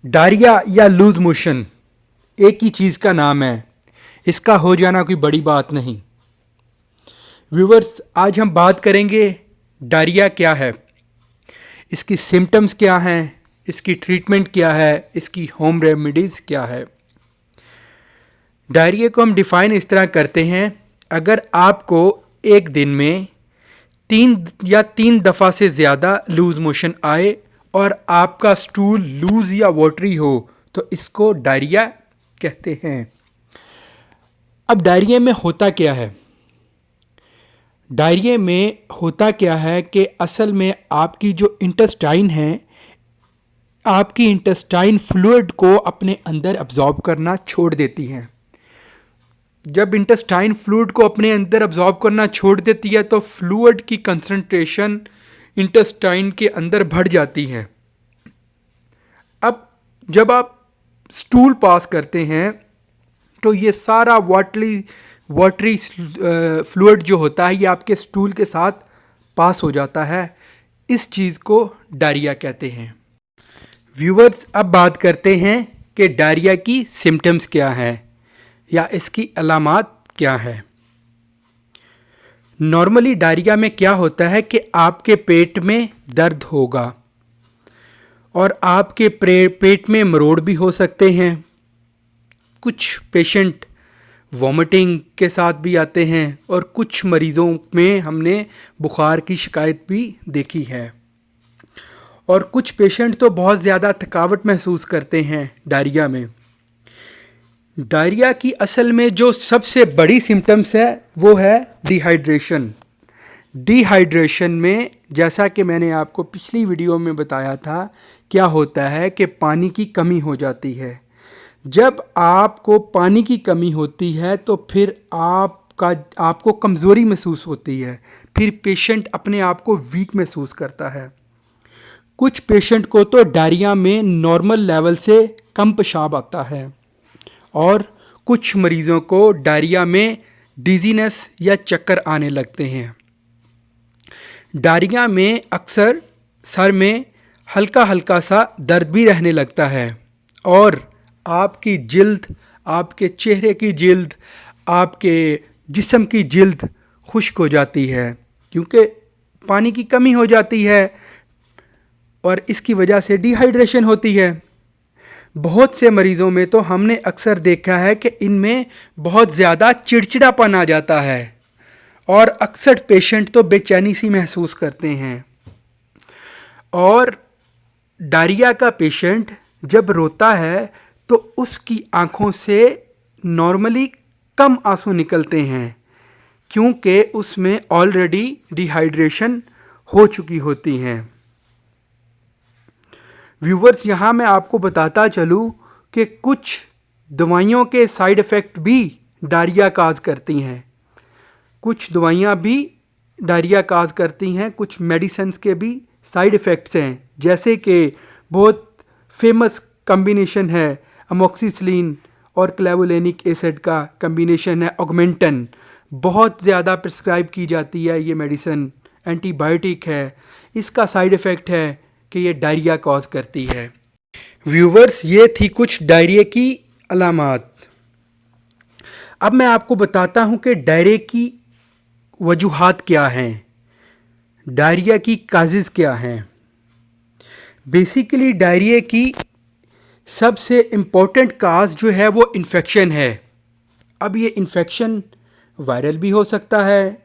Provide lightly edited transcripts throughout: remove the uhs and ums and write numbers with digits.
Diarrhoea या loose motion एक ही चीज़ का नाम है। इसका हो जाना कोई बड़ी बात नहीं। व्यूवर्स, आज हम बात करेंगे डायरिया क्या है, इसकी सिम्टम्स क्या हैं, इसकी ट्रीटमेंट क्या है, इसकी होम रेमेडीज़ क्या है। डायरिया को हम डिफ़ाइन इस तरह करते हैं, अगर आपको एक दिन में तीन दफ़ा से ज़्यादा लूज मोशन आए और आपका स्टूल लूज या वाटरी हो तो इसको डायरिया कहते हैं। अब डायरिया में होता क्या है? डायरिया में होता क्या है कि असल में आपकी जो इंटेस्टाइन है, आपकी इंटेस्टाइन फ्लूइड को अपने अंदर अब्जॉर्ब करना छोड़ देती है। जब इंटेस्टाइन फ्लूइड को अपने अंदर अब्जॉर्ब करना छोड़ देती है तो फ्लूइड की कंसंट्रेशन इंटेस्टाइन के अंदर बढ़ जाती है। अब जब आप स्टूल पास करते हैं तो ये सारा वाटरी फ्लूइड जो होता है ये आपके स्टूल के साथ पास हो जाता है। इस चीज़ को डायरिया कहते हैं। व्यूवर्स, अब बात करते हैं कि डायरिया की सिम्टम्स क्या हैं या इसकी अलामात क्या है। नॉर्मली डायरिया में क्या होता है कि आपके पेट में दर्द होगा और आपके पेट में मरोड़ भी हो सकते हैं। कुछ पेशेंट वॉमिटिंग के साथ भी आते हैं और कुछ मरीज़ों में हमने बुखार की शिकायत भी देखी है। और कुछ पेशेंट तो बहुत ज़्यादा थकावट महसूस करते हैं डायरिया में। डायरिया की असल में जो सबसे बड़ी सिम्टम्स है वो है डिहाइड्रेशन। डिहाइड्रेशन में जैसा कि मैंने आपको पिछली वीडियो में बताया था, क्या होता है कि पानी की कमी हो जाती है। जब आपको पानी की कमी होती है तो फिर आपको कमज़ोरी महसूस होती है, फिर पेशेंट अपने आप को वीक महसूस करता है। कुछ पेशेंट को तो डायरिया में नॉर्मल लेवल से कम पेशाब आता है और कुछ मरीज़ों को डायरिया में डिजीनेस या चक्कर आने लगते हैं। डायरिया में अक्सर सर में हल्का हल्का सा दर्द भी रहने लगता है और आपकी जिल्द, आपके चेहरे की जिल्द, आपके जिस्म की जिल्द खुश्क हो जाती है क्योंकि पानी की कमी हो जाती है और इसकी वजह से डिहाइड्रेशन होती है। बहुत से मरीज़ों में तो हमने अक्सर देखा है कि इनमें बहुत ज़्यादा चिड़चिड़ापन आ जाता है और अक्सर पेशेंट तो बेचैनी सी महसूस करते हैं। और डायरिया का पेशेंट जब रोता है तो उसकी आँखों से नॉर्मली कम आंसू निकलते हैं क्योंकि उसमें ऑलरेडी डिहाइड्रेशन हो चुकी होती हैं। व्यूवर्स, यहाँ मैं आपको बताता चलूँ कि कुछ दवाइयों के साइड इफ़ेक्ट भी डायरिया काज करती हैं। कुछ दवाइयाँ भी डायरिया काज करती हैं, कुछ मेडिसिन्स के भी साइड इफ़ेक्ट्स हैं। जैसे कि बहुत फेमस कम्बिनेशन है अमोक्सिसिलिन और क्लेवुलेनिक एसिड का कम्बिनेशन है ऑगमेंटन। बहुत ज़्यादा प्रिस्क्राइब की जाती है ये मेडिसिन, एंटीबायोटिक है। इसका साइड इफ़ेक्ट है कि ये डायरिया कॉज करती है। व्यूवर्स, ये थी कुछ डायरिया की अलामात। अब मैं आपको बताता हूँ कि डायरिया की वजूहात क्या हैं, डायरिया की काजेज़ क्या हैं। बेसिकली डायरिया की सबसे इम्पोर्टेंट काज जो है वो इन्फेक्शन है। अब ये इन्फेक्शन वायरल भी हो सकता है,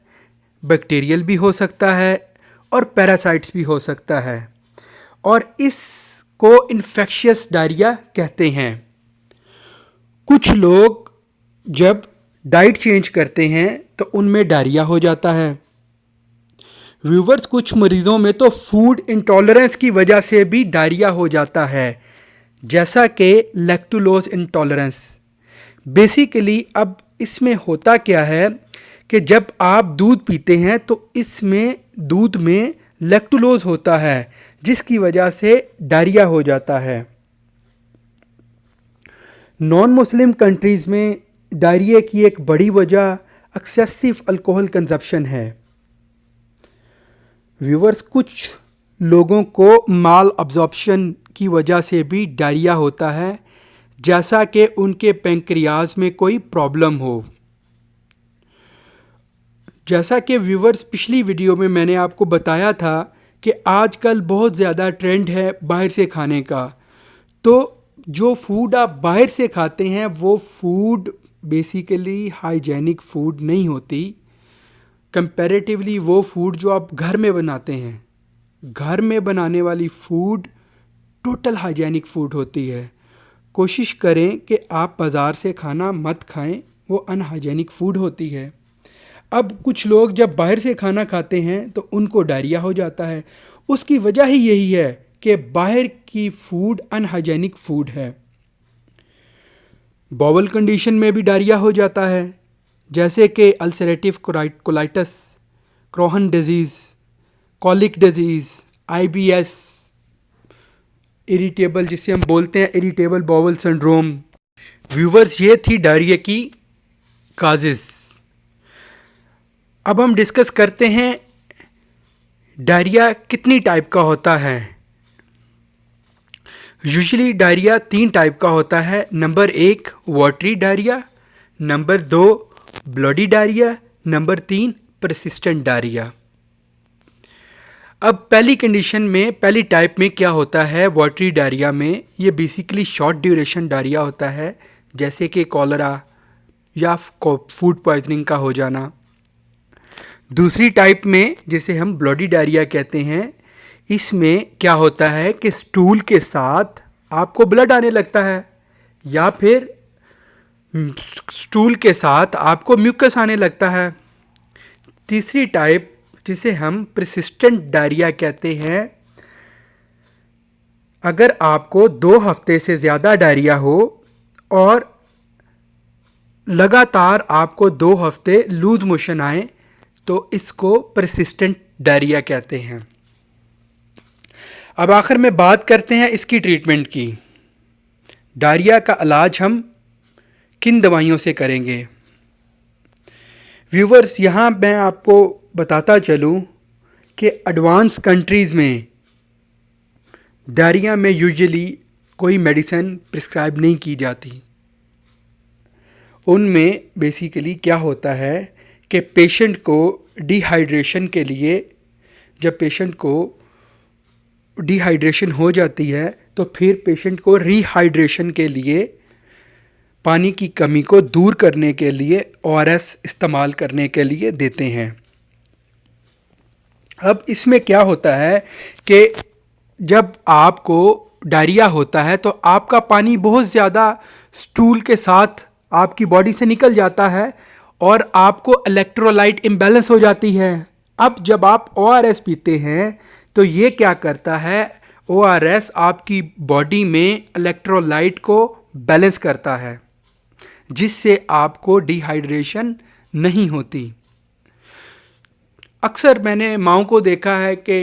बैक्टीरियल भी हो सकता है और पैरासाइट्स भी हो सकता है और इसको इन्फेक्शियस डायरिया कहते हैं। कुछ लोग जब डाइट चेंज करते हैं तो उनमें डायरिया हो जाता है। व्यूवर्स, कुछ मरीज़ों में तो फूड इंटॉलरेंस की वजह से भी डायरिया हो जाता है, जैसा कि लैक्टोलोज इंटॉलरेंस। बेसिकली अब इसमें होता क्या है कि जब आप दूध पीते हैं तो इसमें दूध में लैक्टोलोज होता है जिसकी वजह से डायरिया हो जाता है। नॉन मुस्लिम कंट्रीज़ में डायरिया की एक बड़ी वजह एक्सेसिव अल्कोहल कंजप्शन है। व्यूवर्स, कुछ लोगों को माल अब्जॉर्प्शन की वजह से भी डायरिया होता है, जैसा कि उनके पैंक्रियाज में कोई प्रॉब्लम हो। जैसा कि व्यूवर्स पिछली वीडियो में मैंने आपको बताया था कि आजकल बहुत ज़्यादा ट्रेंड है बाहर से खाने का। तो जो फूड आप बाहर से खाते हैं वो फूड बेसिकली हाइजेनिक फूड नहीं होती। कंपैरेटिवली वो फूड जो आप घर में बनाते हैं, घर में बनाने वाली फूड टोटल हाइजेनिक फूड होती है। कोशिश करें कि आप बाज़ार से खाना मत खाएं, वो अनहाइजेनिक फूड होती है। अब कुछ लोग जब बाहर से खाना खाते हैं तो उनको डायरिया हो जाता है। उसकी वजह ही यही है कि बाहर की फूड अनहाइजेनिक फूड है। बाउल कंडीशन में भी डायरिया हो जाता है, जैसे कि ulcerative colitis, Crohn's disease, colic disease, IBS, irritable जिसे हम बोलते हैं इरिटेबल बाउल सिंड्रोम। व्यूवर्स, ये थी डायरिया की काजेज़। अब हम डिस्कस करते हैं डायरिया कितनी टाइप का होता है। यूजुअली डायरिया 3 टाइप का होता है। Number 1 watery diarrhoea, number 2 bloody diarrhoea, number 3 persistent diarrhoea. अब पहली कंडीशन में, पहली टाइप में क्या होता है वाटरी डायरिया में, ये बेसिकली शॉर्ट ड्यूरेशन डायरिया होता है, जैसे कि कॉलरा या फूड पॉइजनिंग का हो जाना। दूसरी टाइप में, जिसे हम ब्लडी डायरिया कहते हैं, इसमें क्या होता है कि स्टूल के साथ आपको ब्लड आने लगता है या फिर स्टूल के साथ आपको म्यूकस आने लगता है। तीसरी टाइप, जिसे हम परसिस्टेंट डायरिया कहते हैं, अगर आपको 2 हफ्ते से ज़्यादा डायरिया हो और लगातार आपको 2 हफ्ते लूज मोशन आए तो इसको परसिस्टेंट डायरिया कहते हैं। अब आखिर में बात करते हैं इसकी ट्रीटमेंट की। डायरिया का इलाज हम किन दवाइयों से करेंगे। व्यूवर्स, यहाँ मैं आपको बताता चलूँ कि एडवांस कंट्रीज़ में डायरिया में यूजुअली कोई मेडिसिन प्रिस्क्राइब नहीं की जाती। उनमें बेसिकली क्या होता है कि पेशेंट को डिहाइड्रेशन के लिए, जब पेशेंट को डिहाइड्रेशन हो जाती है तो फिर पेशेंट को रिहाइड्रेशन के लिए, पानी की कमी को दूर करने के लिए ORS इस्तेमाल करने के लिए देते हैं। अब इसमें क्या होता है कि जब आपको डायरिया होता है तो आपका पानी बहुत ज़्यादा स्टूल के साथ आपकी बॉडी से निकल जाता है और आपको इलेक्ट्रोलाइट इम्बैलेंस हो जाती है। अब जब आप ORS पीते हैं तो ये क्या करता है, ORS आपकी बॉडी में इलेक्ट्रोलाइट को बैलेंस करता है, जिससे आपको डिहाइड्रेशन नहीं होती। अक्सर मैंने माँओं को देखा है कि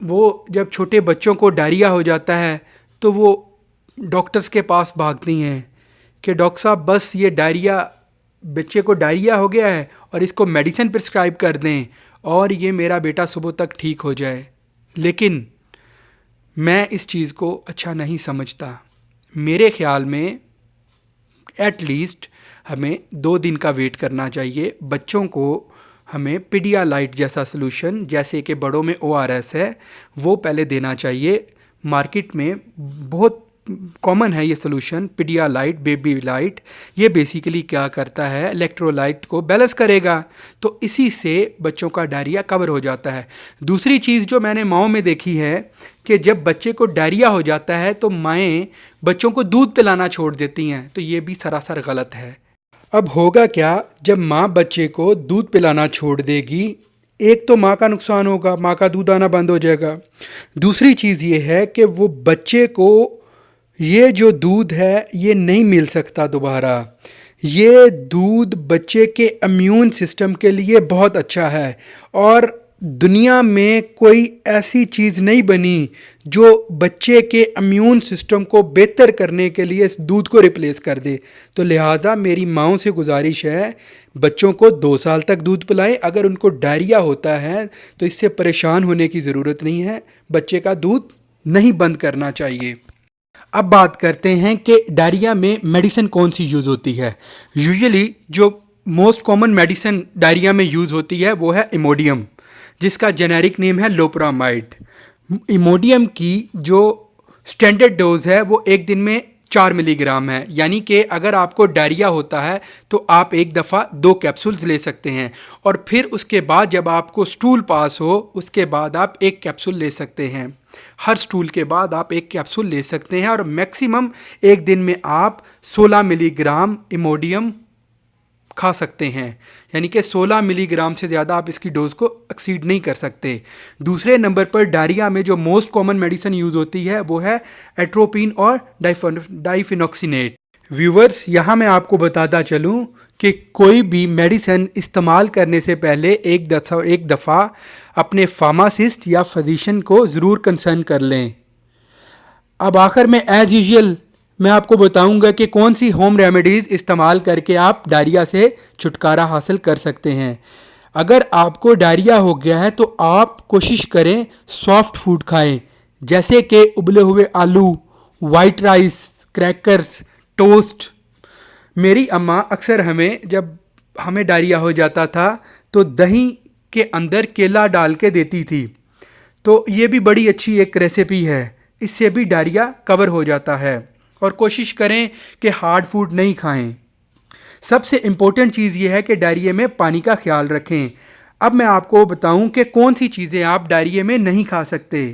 वो जब छोटे बच्चों को डायरिया हो जाता है तो वो डॉक्टर्स के पास भागती हैं कि डॉक्टर साहब बस ये डायरिया, बच्चे को डायरिया हो गया है और इसको मेडिसिन प्रिस्क्राइब कर दें और ये मेरा बेटा सुबह तक ठीक हो जाए। लेकिन मैं इस चीज़ को अच्छा नहीं समझता। मेरे ख्याल में एटलीस्ट हमें 2 दिन का वेट करना चाहिए। बच्चों को हमें पिडियालाइट जैसा सलूशन, जैसे कि बड़ों में ORS है, वो पहले देना चाहिए। मार्केट में बहुत कॉमन है ये सलूशन, पिडियालाइट, बेबी लाइट। ये बेसिकली क्या करता है, इलेक्ट्रोलाइट को बैलेंस करेगा, तो इसी से बच्चों का डायरिया कवर हो जाता है। दूसरी चीज़ जो मैंने माँओं में देखी है कि जब बच्चे को डायरिया हो जाता है तो माएँ बच्चों को दूध पिलाना छोड़ देती हैं, तो ये भी सरासर गलत है। अब होगा क्या, जब माँ बच्चे को दूध पिलाना छोड़ देगी, एक तो माँ का नुकसान होगा, माँ का दूध आना बंद हो जाएगा। दूसरी चीज़ ये है कि वो बच्चे को ये जो दूध है ये नहीं मिल सकता दोबारा। ये दूध बच्चे के इम्यून सिस्टम के लिए बहुत अच्छा है और दुनिया में कोई ऐसी चीज़ नहीं बनी जो बच्चे के इम्यून सिस्टम को बेहतर करने के लिए इस दूध को रिप्लेस कर दे। तो लिहाजा मेरी माँओं से गुजारिश है, बच्चों को 2 साल तक दूध पिलाएं। अगर उनको डायरिया होता है तो इससे परेशान होने की ज़रूरत नहीं है, बच्चे का दूध नहीं बंद करना चाहिए। अब बात करते हैं कि डायरिया में मेडिसिन कौन सी यूज़ होती है। यूजुअली जो मोस्ट कॉमन मेडिसिन डायरिया में यूज़ होती है वो है इमोडियम, जिसका जेनेरिक नेम है लोपरामाइड। इमोडियम की जो स्टैंडर्ड डोज है वो एक दिन में 4 मिलीग्राम है, यानी कि अगर आपको डायरिया होता है तो आप एक दफ़ा 2 कैप्सूल्स ले सकते हैं, और फिर उसके बाद जब आपको स्टूल पास हो उसके बाद आप 1 कैप्सूल ले सकते हैं। हर स्टूल के बाद आप 1 कैप्सूल ले सकते हैं, और मैक्सिमम एक दिन में आप 16 मिलीग्राम इमोडियम खा सकते हैं, यानी कि 16 मिलीग्राम से ज़्यादा आप इसकी डोज को एक्सीड नहीं कर सकते। दूसरे नंबर पर डायरिया में जो मोस्ट कॉमन मेडिसिन यूज़ होती है वो है एट्रोपिन और डाइफिनॉक्सिनेट। व्यूवर्स, यहाँ मैं आपको बताता चलूँ कि कोई भी मेडिसिन इस्तेमाल करने से पहले एक दफ़ा अपने फार्मासिस्ट या फिजिशियन को ज़रूर कंसर्न कर लें। अब आखिर में एज यूजुअल मैं आपको बताऊंगा कि कौन सी होम रेमेडीज़ इस्तेमाल करके आप डायरिया से छुटकारा हासिल कर सकते हैं। अगर आपको डायरिया हो गया है तो आप कोशिश करें सॉफ्ट फूड खाएं, जैसे कि उबले हुए आलू, वाइट राइस, क्रैकर्स, टोस्ट। मेरी अम्मा अक्सर जब हमें डायरिया हो जाता था तो दही के अंदर केला डाल के देती थी, तो ये भी बड़ी अच्छी एक रेसिपी है, इससे भी डायरिया कवर हो जाता है। और कोशिश करें कि हार्ड फूड नहीं खाएं। सबसे इम्पोर्टेंट चीज़ ये है कि डायरिया में पानी का ख्याल रखें। अब मैं आपको बताऊं कि कौन सी चीज़ें आप डायरिया में नहीं खा सकते।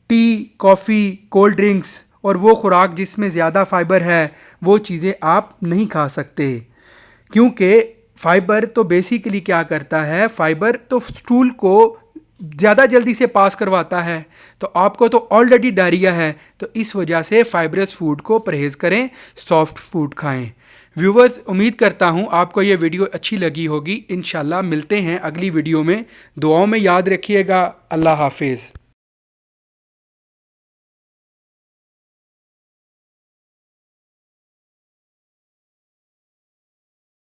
टी, कॉफ़ी, कोल्ड ड्रिंक्स और वो खुराक जिसमें ज़्यादा फाइबर है वो चीज़ें आप नहीं खा सकते, क्योंकि फाइबर तो बेसिकली क्या करता है, फाइबर तो स्टूल को ज़्यादा जल्दी से पास करवाता है, तो आपको तो ऑलरेडी डायरिया है, तो इस वजह से फाइबरस फूड को परहेज़ करें, सॉफ्ट फूड खाएं। व्यूवर्स, उम्मीद करता हूं आपको ये वीडियो अच्छी लगी होगी। इंशाल्लाह मिलते हैं अगली वीडियो में। दुआओं में याद रखिएगा। अल्लाह हाफिज़।